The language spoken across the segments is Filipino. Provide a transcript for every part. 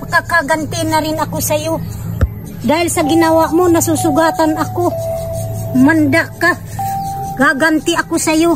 Makakaganti na rin ako sa'yo. Dahil sa ginawa mo, nasusugatan ako. Manda ka. Gaganti ako sa'yo.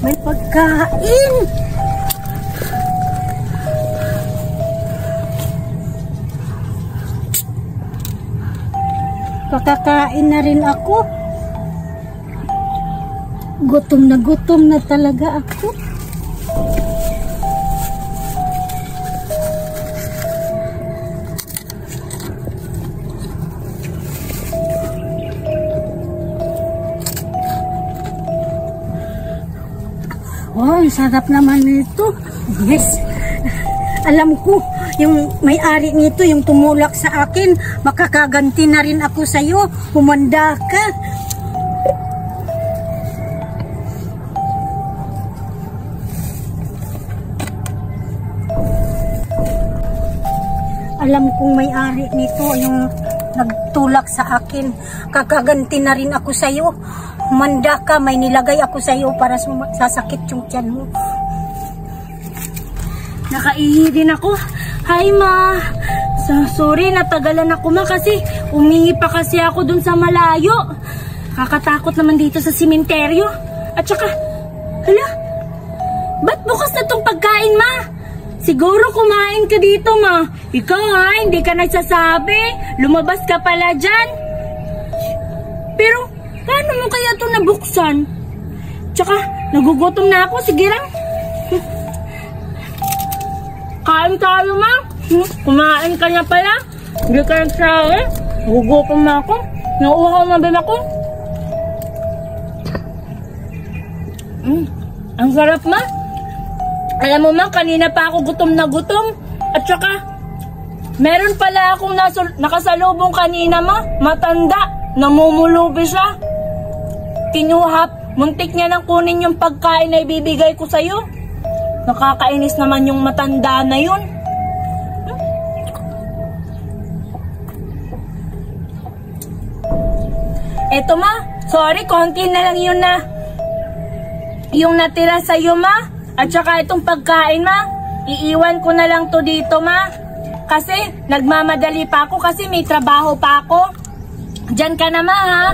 May pagkain. Kakakain na rin ako. Gutom na talaga ako. Wow, ang sarap naman nito. Yes. Alam ko, yung may-ari nito, yung tumulak sa akin, makakaganti na rin ako sa'yo. Humanda ka. Alam kong may-ari nito, yung nagtulak sa akin. Kakaganti na rin ako sa'yo. Humanda ka, may nilagay ako sa'yo para sasakit yung tiyan mo. Nakaihi din ako. Hi, ma. Sorry, natagalan ako, ma, kasi umihi pa kasi ako dun sa malayo. Kakatakot naman dito sa simenteryo. At saka, hala, ba't bukas na tong pagkain, ma? Siguro kumain ka dito, ma. Ikaw, ha, hindi ka nagsasabi. Lumabas ka pala dyan. Pero, paano mo kaya ito nabuksan? Tsaka, nagugutom na ako. Sige lang. Kain tayo, ma. Kumain ka na pala. Hindi ka nagsasabi. Nagugutom na ako. Nauuhaw na din ako. Ang sarap, ma. Alam mo, ma, kanina pa ako gutom na gutom. At saka, meron pala akong nakasalubong kanina, ma. Matanda. Namumulubi siya. Kinuhap. Muntik niya nang kunin yung pagkain na ibibigay ko sa'yo. Nakakainis naman yung matanda na yun. Eto, ma. Sorry, konti na lang yun na. Yung natira sa'yo, ma. At saka itong pagkain, ma. Iiwan ko na lang to dito, ma. Kasi nagmamadali pa ako kasi may trabaho pa ako. Diyan ka na, ma, ha.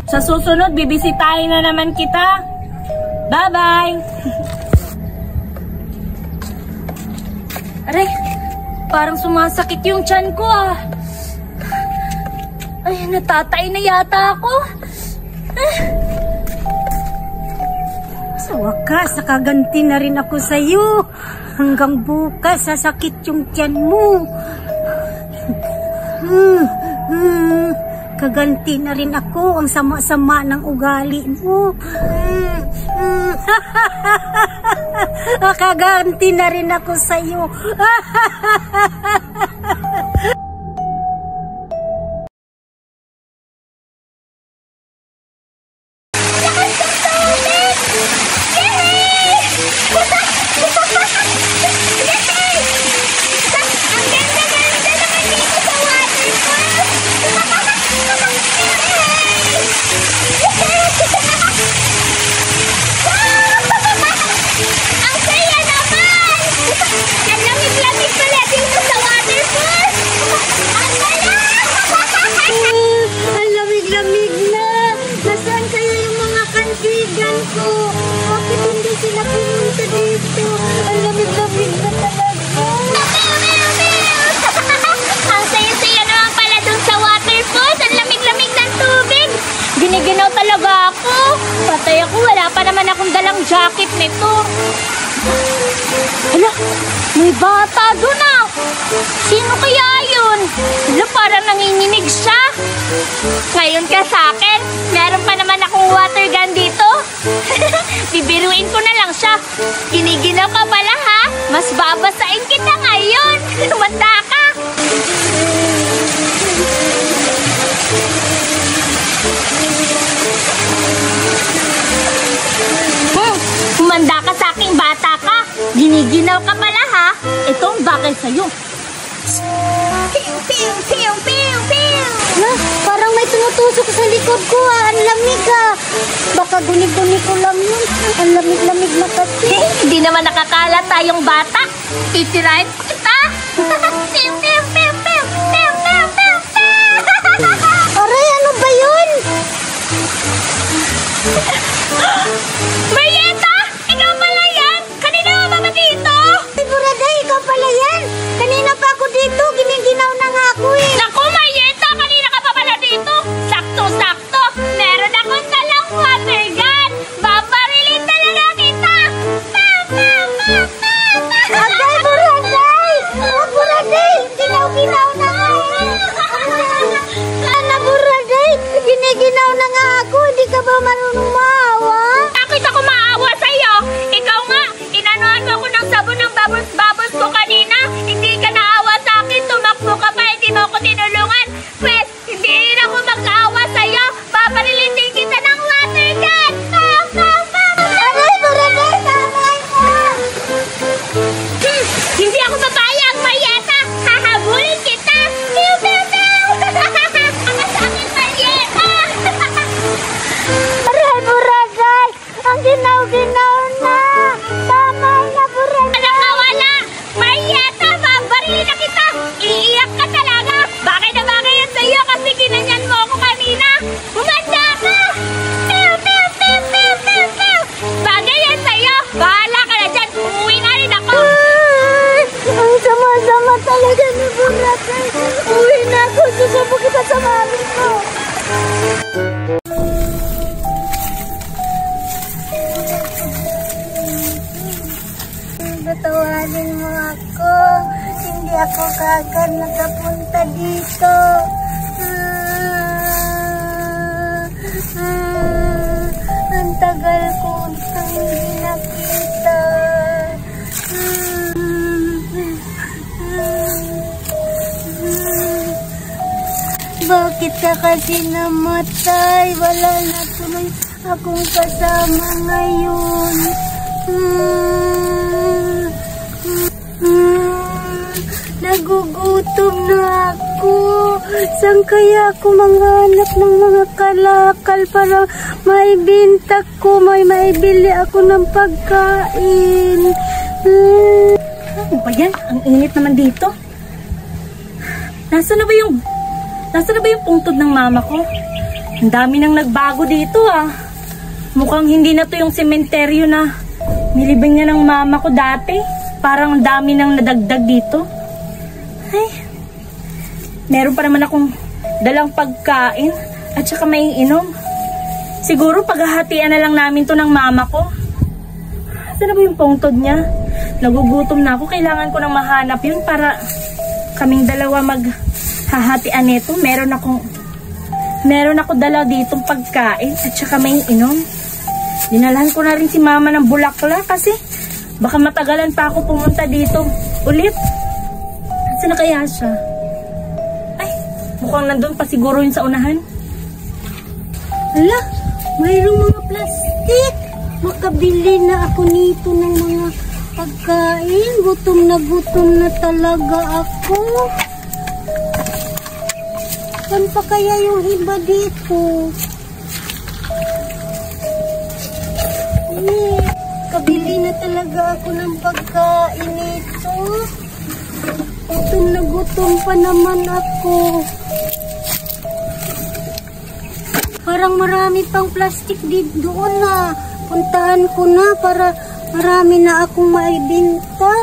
Sa susunod, bibisitahin na naman kita. Bye-bye. Aray, parang sumasakit yung tiyan ko, ah. Ay, natatay na yata ako. Sa wakas, nakaganti na rin ako sa'yo. Hanggang bukas, sasakit yung tiyan mo. Kaganti na rin ako. Ang sama-sama ng ugali mo. Kaganti na rin ako sa'yo. Giniginaw talaga ako. Patay ako, wala pa naman akong dalang jacket nito. Hala, may bata doon, ah. Sino kaya yun? Hala, parang nanginginig siya. Ngayon ka sa akin, meron pa naman akong water gun dito. Bibiruin ko na lang siya. Giniginaw ka pala, ha? Mas babasain kita ngayon. Tumanda ka. Humanda ka sa aking bata ka. Giniginaw ka pala, ha? Ito ang bagay sa'yo. Piu, piu, piu, piu, piu. Parang may tumutusok sa likod ko, ha? Ang lamig, ha? Baka guni-guni ko lang yun. Ang lamig-lamig na kasi. Hindi naman nakakalat tayong bata. Titirahin kita! Pew, pew, pew, pew, pew, pew, pew, pew. Aray, ano ba yun? Marieta! Ikaw pala yan! Kanina ka ba dito? Ay, Buraday, ikaw pala yan. Kanina pa ako dito, giniginaw na nga ako eh. Naku, Marieta! Kanina ka pa pala dito! Sakto-sakto! Meron akong dalang water gun! Babarilin talaga kita! Pew, pew, pew, pew, pew. Agay, Buraday! Oh, Buraday, ginaw-ginaw na nga eh. Ana, Buraday, giniginaw na nga ako. Hindi ka ba marunong maawa? Bakit ako maawa sa'yo? Ikaw nga, inanuhan mo ako ng sabon ng bubbles ko kanina. Hindi ka naawa sa akin, tumakbo ka pa, hindi mo ako tinulungan. Pwes, hindi rin ako mag-aawa sa'yo. Babarilin din kita ng water gun. Aray, Buraday, tama mo. Hindi ako papayag, Marieta. Hahabulin kita. Pew, pew, pew. Ang sakit, Marieta. Aray, Buraday, ang ginaw-ginaw na. Tama na, Buraday. Anak na wala! Marieta, babarilin na kita! Iiyak ka talaga! Bagay na bagay yan sa'yo kasi kinanyan mo ako kanina! Bumanda ka! Pew, pew, pew, pew, pew, pew! Bagay yan sa'yo! Bahala ka na dyan! Umuwi na rin ako! Ay, ang sama-sama talaga ni Buraday. Uwi na ako, susubo kita sa mami ko. Patawarin mo ako. Hindi ako kagad nakapunta dito. Ang tagal ko nang hindi nakita. Bakit ka kasi namatay? Wala na tuloy akong kasama ngayon. Nagugutom na ako. Saan kaya ako manghanap ng mga kalakal para maibinta ko, may maibili ako ng pagkain? Ano ba yan? Ang init naman dito. Nasaan na ba yung pungtod ng mama ko? Ang dami nang nagbago dito ah. Mukhang hindi na to yung sementeryo na nilibing niya ng mama ko dati. Parang ang dami nang nadagdag dito. Ay, meron pa naman akong dalang pagkain at saka may inom. Siguro paghahatian na lang namin to ng mama ko. Saan na ba yung pungtod niya? Nagugutom na ako. Kailangan ko nang mahanap yun para kaming dalawa maghahatian nito. Meron ako dala ditong pagkain at saka may inom. Dinalhan ko na rin si mama ng bulaklak kasi baka matagalan pa ako pumunta dito ulit. Saan na kaya siya? Ay, mukhang nandun pa siguro yun sa unahan. Hala, mayroong mga plastic. Makabili na ako nito ng mga pagkain. Gutom na talaga ako. Saan pa kaya yung iba dito? Kabili na talaga ako ng pagkain nito. Gutom pa naman ako. Parang marami pang plastic doon na. Puntahan ko na para marami na akong maibenta.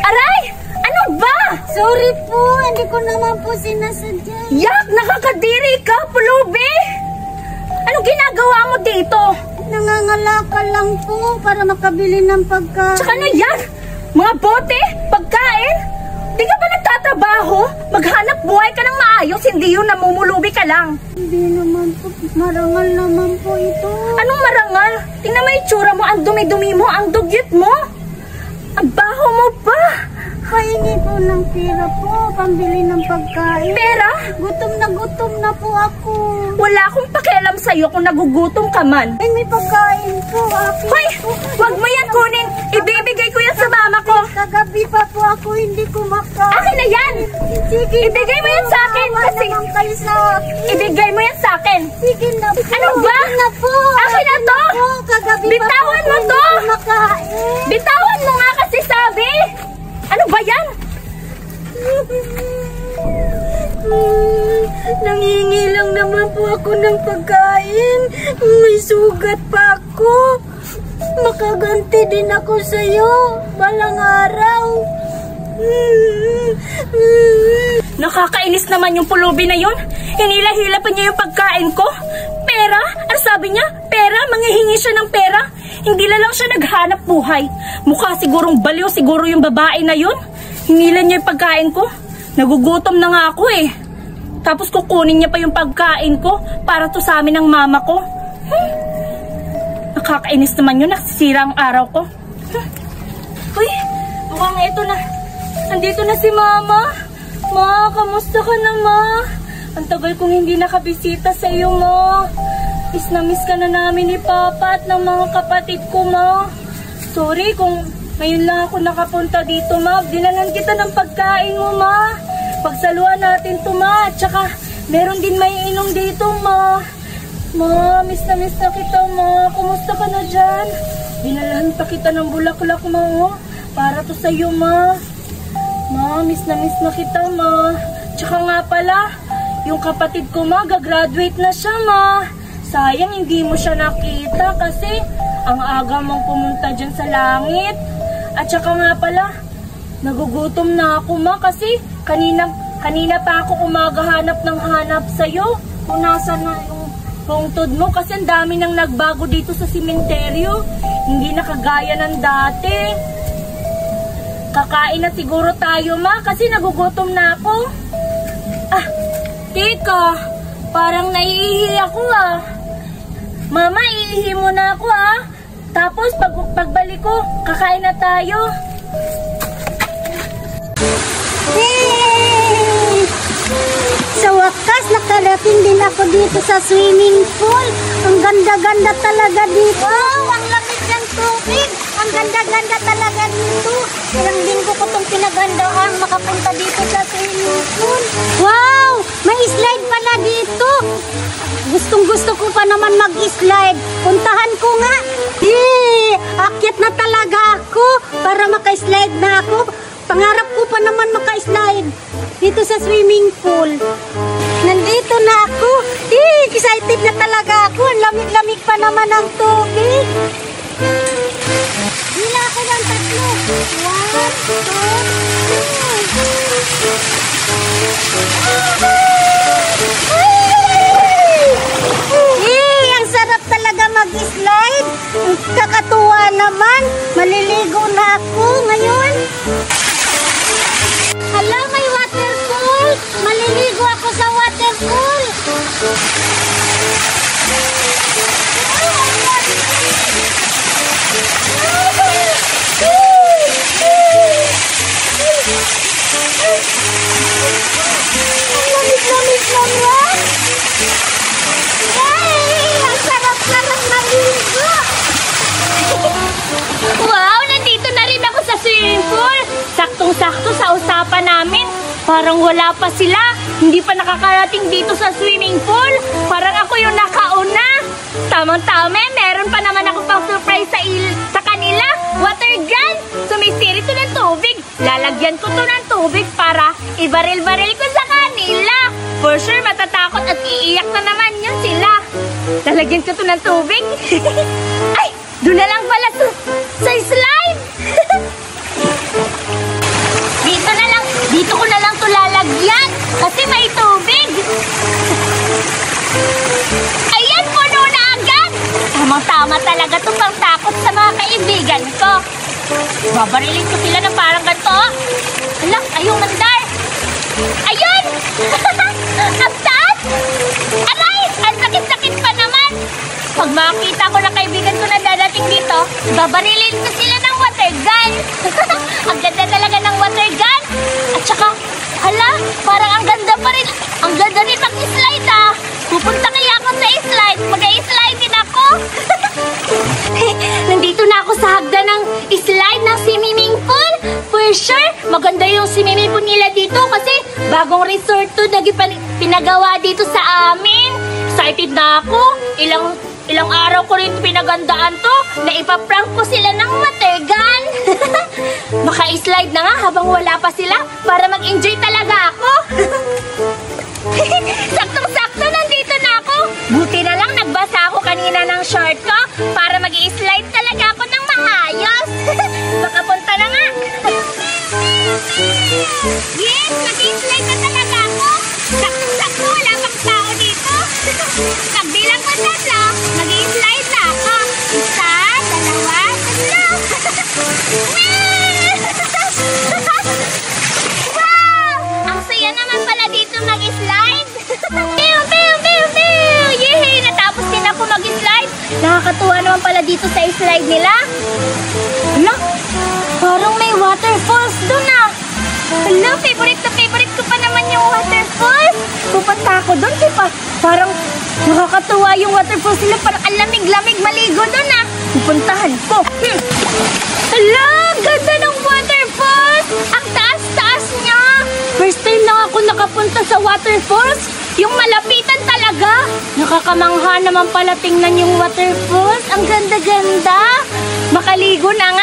Aray! Ano ba? Sorry po, hindi ko naman po sinasadya. Yak! Nakakadiri ka, pulubi! Anong ginagawa mo dito? Nangangalakal lang po para makabili ng pagkain. Tsaka na yan! Mga bote? Pagkain? Di ka ba nagtatrabaho? Maghanap buhay ka ng maayos, hindi yun namumulubi ka lang. Hindi naman po, marangal naman po ito. Anong marangal? Tingnan mo yung tsura mo, ang dumi-dumi mo, ang dugyot mo. Ang baho mo pa. Pahingi po ng pera po, pambili ng pagkain. Pera? Gutom na po ako. Wala akong pakialam sa'yo kung nagugutom ka man. Ay, may pagkain po. Hoy! Wag mo yan kunin! Ibibigay ko yan sa mama ko! Kagabi pa po ako hindi kumakain. Akin na yan! Sige, Ibigay mo yan sa akin! Kasi naman kayo sa akin. ibigay mo yan sa akin! Sige na po. Ano ba? Sige na po. Akin na to! Po, kagabi sabi Bitawan mo to! Bitawan mo nga kasi sabi! Ano ba yan? Nangingi lang naman po ako ng pagkain. May sugat pa ako. Makaganti din ako sa'yo balang araw. Nakakainis naman yung pulubi na yun. Hinila-hila pa niya yung pagkain ko. Pera? Ano sabi niya? Pera? Manghihingi siya ng pera? Hindi lang siya naghanap buhay. Mukha sigurong baliw siguro yung babae na yun. Hinila niya yung pagkain ko. Nagugutom na nga ako eh. Tapos kukunin niya pa yung pagkain ko para to sa amin ng mama ko. Nakakainis naman yun. Nasisira ang araw ko. Uy, mukhang ito na. Andito na si mama. Ma, kamusta ka na, ma? Ang tagal kong hindi nakabisita sa iyo, ma. Miss na miss ka na namin ni Papa at ng mga kapatid ko, ma. Sorry kung ngayon lang ako nakapunta dito, ma. Dinalan kita ng pagkain mo, ma. Pagsaluhan natin to, ma. At saka, meron din may inom dito, ma. Ma, miss na kita, ma. Kumusta ka na dyan? Dinalahan pa kita ng bulaklak, ma, oh. Para to sa'yo, ma. Ma, miss na kita, ma. Tsaka nga pala, yung kapatid ko, ma, gagraduate na siya, ma. Sayang, hindi mo siya nakita kasi ang aga mong pumunta dyan sa langit. At tsaka nga pala, nagugutom na ako, ma, kasi kanina pa ako umagahanap ng hanap sa'yo. Kung nasa na yung tungtod mo, kasi ang dami nang nagbago dito sa simenteryo. Hindi na kagaya ng dati. Kakain na siguro tayo, ma, kasi nagugutom na ako. Ah, teka, parang naiihi ako, ah. Mama, iihi mo na ako, ah. Tapos, pagbalik ko, kakain na tayo. Hey! Sa wakas, nakarating din ako dito sa swimming pool. Ang ganda-ganda talaga dito. Wow, ang lamig ng tubig. Ang ganda-ganda talaga dito. Ilang linggo ko itong pinagandaan makapunta dito sa swimming pool. Wow! May slide pala dito. Gustong-gusto ko pa naman mag-slide. Puntahan ko nga. Yee! Akyat na talaga ako para maka-slide na ako. Pangarap ko pa naman maka-slide dito sa swimming pool. Nandito na ako. Excited na talaga ako. Ang lamig-lamig pa naman ang tubig. Hila ako ng 3. Ang sarap talaga mag-slide. Kakatuwa naman. Maliligo na ako ngayon. Hala, may waterfall. Maliligo ako sa waterfall. Lamig-lamig naman. Ang sarap naman maligo. Wow, nandito na rin ako sa swimming pool. Saktong-sakto sa usapan namin. Parang wala pa sila. Hindi pa nakakarating dito sa swimming pool. Parang ako yung nakauna. Tamang-tama, meron pa naman ako pang surprise sa kanila. Water gun. Sumisiri to ng tubig. Lalagyan ko to ng tubig para ibaril-baril ko sa kanila. For sure, matatakot at iiyak na naman yun sila. Lalagyan ko to ng tubig. Ay, doon na lang pala sa slide. Dito ko na lang to lalagyan kasi may tubig. Ayan, puno na agad. Tamang-tama talaga to pang takot sa mga kaibigan ko. Babarilin ko sila ng parang ganito. Alak, ayong mandar. Ayun! Ang taas! Aray! Ang sakit-sakit pa naman. Pag makita ko na kaibigan ko na dadating dito, babarilin ko sila ng water gun. Ang ganda talaga ng water gun. At saka, hala, parang ang ganda pa rin. Ang ganda rin mag-slide, ah. Pupunta kaya ako sa slide. Mag-slide din ako. Nandito na ako sa hagdan ng slide ng swimming pool. For sure, maganda yung swimming pool nila dito kasi bagong resort to na pinagawa dito sa amin. Excited na ako. Ilang araw ko rin pinagandaan to na ipaprank ko sila ng water gun. Maka-slide na nga habang wala pa sila para mag-enjoy talaga ako. Saktong-sakto, nandito na ako. Buti na lang nagbasa ako kanina ng short ko para mag-i-slide talaga ako ng maayos. Baka punta na nga. Yes, mag-i-slide na talaga ako. Saktong-sakto, wala pang tao dito. Pagbilang ko tatlo, mag-i-slide na ako. Isa, dalawa, tatlo. Wow! Ang saya naman pala dito mag-slide. Pew, pew, pew, pew! Yehey! Natapos din ako mag-slide. Nakakatuwa naman pala dito sa slide nila. Hala, parang may waterfalls dun ah. Hala, favorite ko pa naman yung waterfalls. Pupunta ako dun, diba? Parang nakakatuwa yung waterfalls nila. Parang ang lamig-lamig maligo dun ah. Pupuntahan ko. Hala, ganda ng waterfalls. Ang taas-taas niya. First time lang ako nakapunta sa waterfalls. Yung malapitan talaga. Nakakamangha naman pala tingnan yung waterfalls. Ang ganda-ganda. Makaligo na nga.